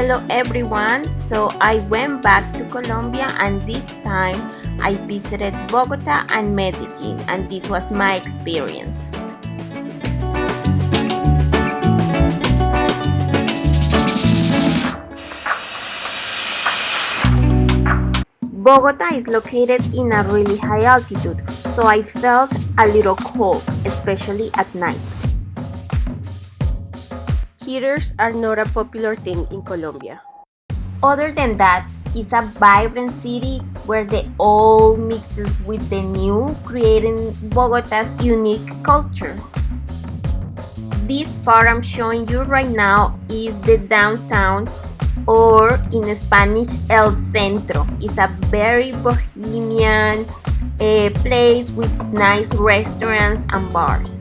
Hello everyone, so I went back to Colombia and this time I visited Bogota and Medellin and this was my experience. Bogota is located in a really high altitude, so I felt a little cold, especially at night. Heaters are not a popular thing in Colombia. Other than that, it's a vibrant city where the old mixes with the new, creating Bogota's unique culture. This part I'm showing you right now is the downtown, or in Spanish, El Centro. It's a very bohemian place with nice restaurants and bars.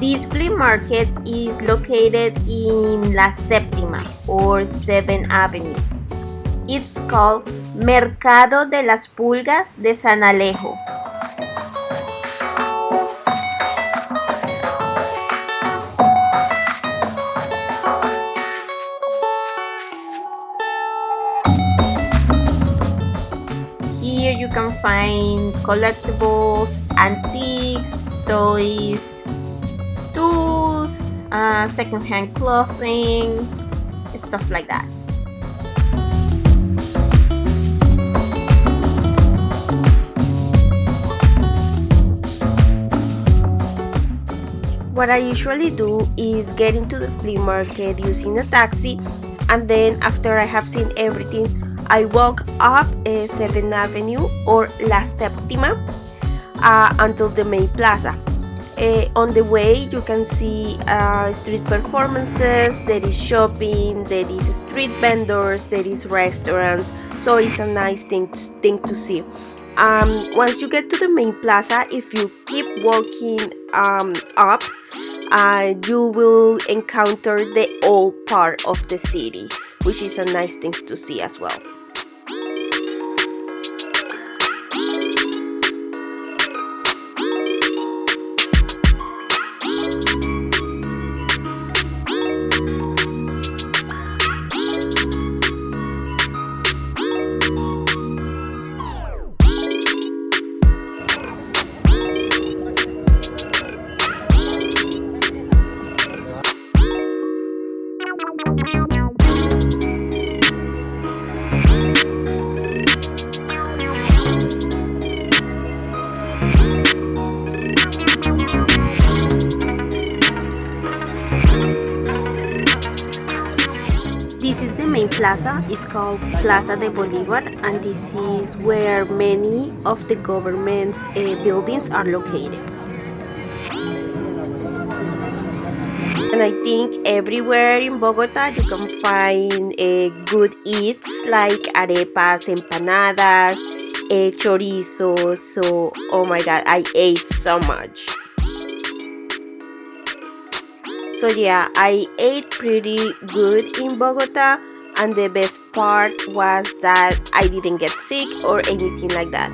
This flea market is located in La Séptima or 7th Avenue. It's called Mercado de las Pulgas de San Alejo. Here you can find collectibles, antiques, toys, tools, secondhand clothing, stuff like that. What I usually do is get into the flea market using a taxi, and then after I have seen everything, I walk up 7th Avenue or La Séptima until the main plaza. On the way you can see street performances, there is shopping, there is street vendors, there is restaurants, so it's a nice thing to see. Once you get to the main plaza, if you keep walking up, you will encounter the old part of the city, which is a nice thing to see as well. This is the main plaza. It's called Plaza de Bolívar, and this is where many of the government's buildings are located. And I think everywhere in Bogota you can find good eats like arepas, empanadas, CHORIZO. So, oh my god, I ate so much. So yeah, I ate pretty good in Bogota, and the best part was that I didn't get sick or anything like that.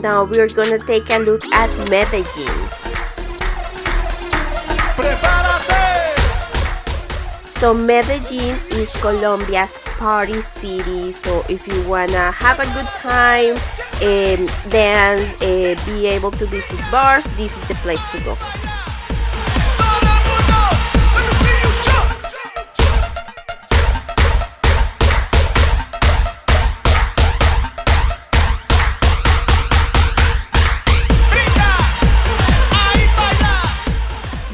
Now we're gonna take a look at Medellin. So Medellin is Colombia's party city, so if you wanna have a good time and dance, be able to visit bars, this is the place to go.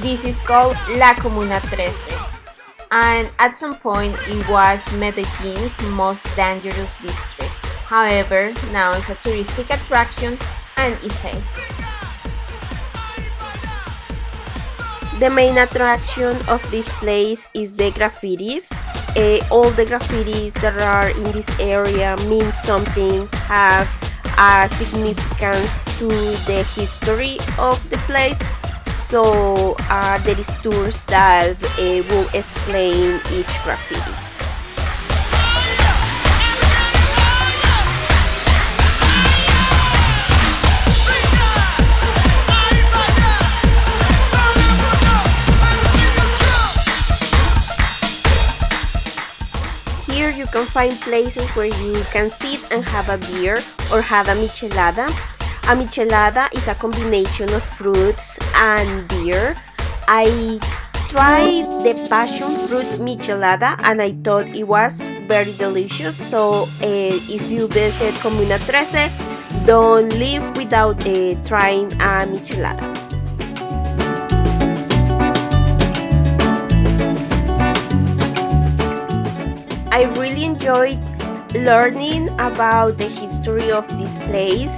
This is called La Comuna 13, and at some point it was Medellin's most dangerous district. However, now it's a touristic attraction and is safe. The main attraction of this place is the graffitis. All the graffitis that are in this area mean something, have a significance to the history of the place. So there is tours that will explain each graffiti. Here you can find places where you can sit and have a beer or have a michelada. A michelada is a combination of fruits and beer. I tried the passion fruit michelada and I thought it was very delicious. So if you visit Comuna 13, don't leave without trying a michelada. I really enjoyed learning about the history of this place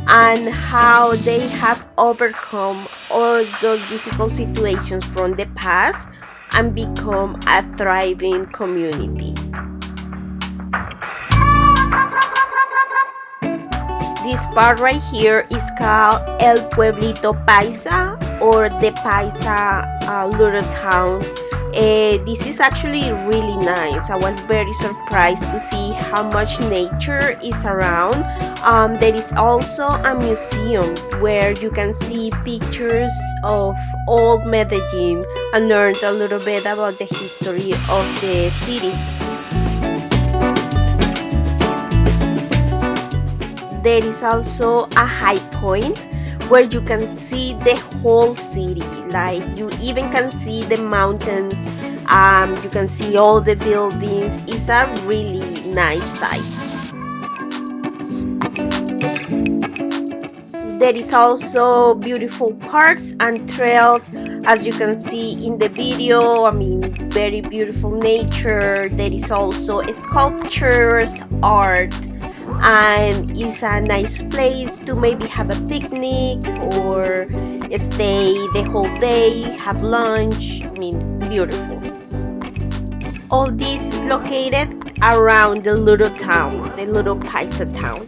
and how they have overcome all those difficult situations from the past and become a thriving community. This part right here is called El Pueblito Paisa or the Paisa little town. This is actually really nice. I was very surprised to see how much nature is around. There is also a museum where you can see pictures of old Medellin and learn a little bit about the history of the city. There is also a high point where you can see the whole city. Like you even can see the mountains, you can see all the buildings. It's a really nice sight. There is also beautiful parks and trails, as you can see in the video. I mean, very beautiful nature. There is also sculptures, art, and it's a nice place to maybe have a picnic or stay the whole day, have lunch. I mean, beautiful. All this is located around the little town, the little Paisa town.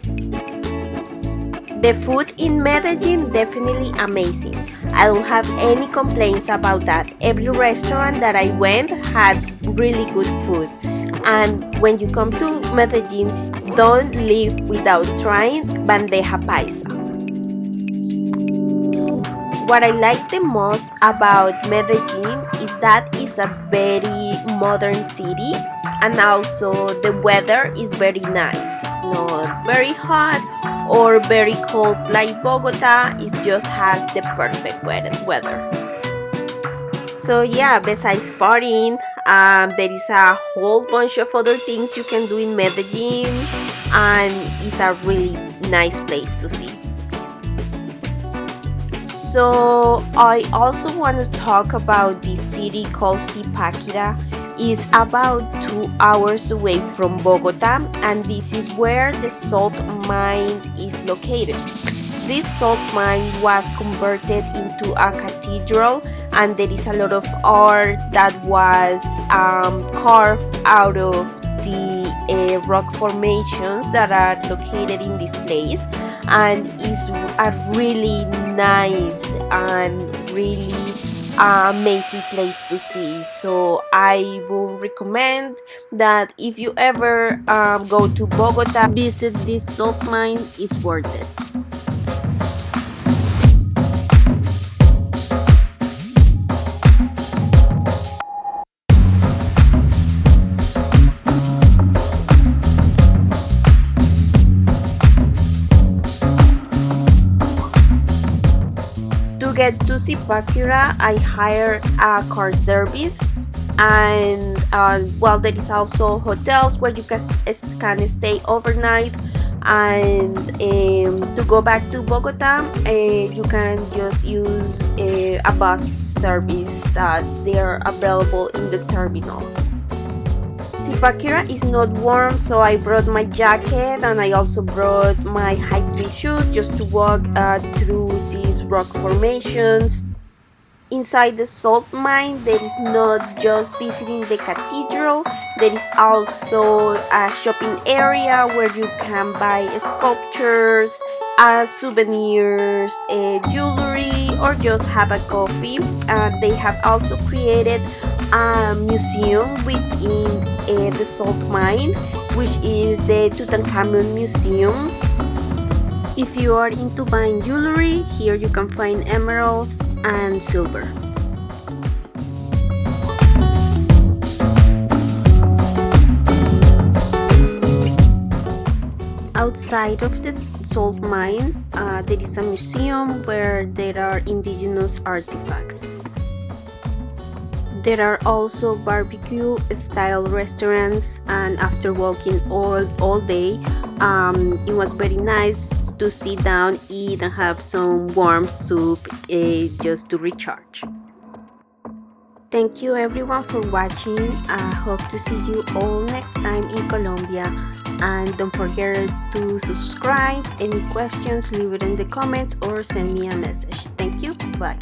The food in Medellin, definitely amazing. I don't have any complaints about that. Every restaurant that I went had really good food. And when you come to Medellin, don't leave without trying bandeja paisa. What I like the most about Medellin is that it's a very modern city and also the weather is very nice. It's not very hot or very cold like Bogota. It just has the perfect weather. So yeah, besides partying, there is a whole bunch of other things you can do in Medellin, and it's a really nice place to see. So I also want to talk about this city called Zipaquira. It's about 2 hours away from Bogota, and this is where the salt mine is located. This salt mine was converted into a cathedral, and there is a lot of art that was carved out of the rock formations that are located in this place, and it's a really nice and really amazing place to see. So I will recommend that if you ever go to Bogota, visit this salt mine. It's worth it. To get to Zipaquira, I hired a car service, and well, there is also hotels where you can stay overnight. And to go back to Bogota, you can just use a bus service that they are available in the terminal. Zipaquira is not warm, so I brought my jacket and I also brought my hiking shoes just to walk through these rock formations. Inside the salt mine, there is not just visiting the cathedral, there is also a shopping area where you can buy sculptures, souvenirs, jewelry, or just have a coffee. They have also created a museum within the salt mine, which is the Tutankhamun Museum. If you are into buying jewelry, here you can find emeralds and silver. outside of the salt mine, there is a museum where there are indigenous artifacts. There are also barbecue style restaurants, and after walking all day, it was very nice to sit down, eat, and have some warm soup just to recharge. Thank you everyone for watching. I hope to see you all next time in Colombia. And don't forget to subscribe. Any questions, leave it in the comments or send me a message. Thank you. Bye.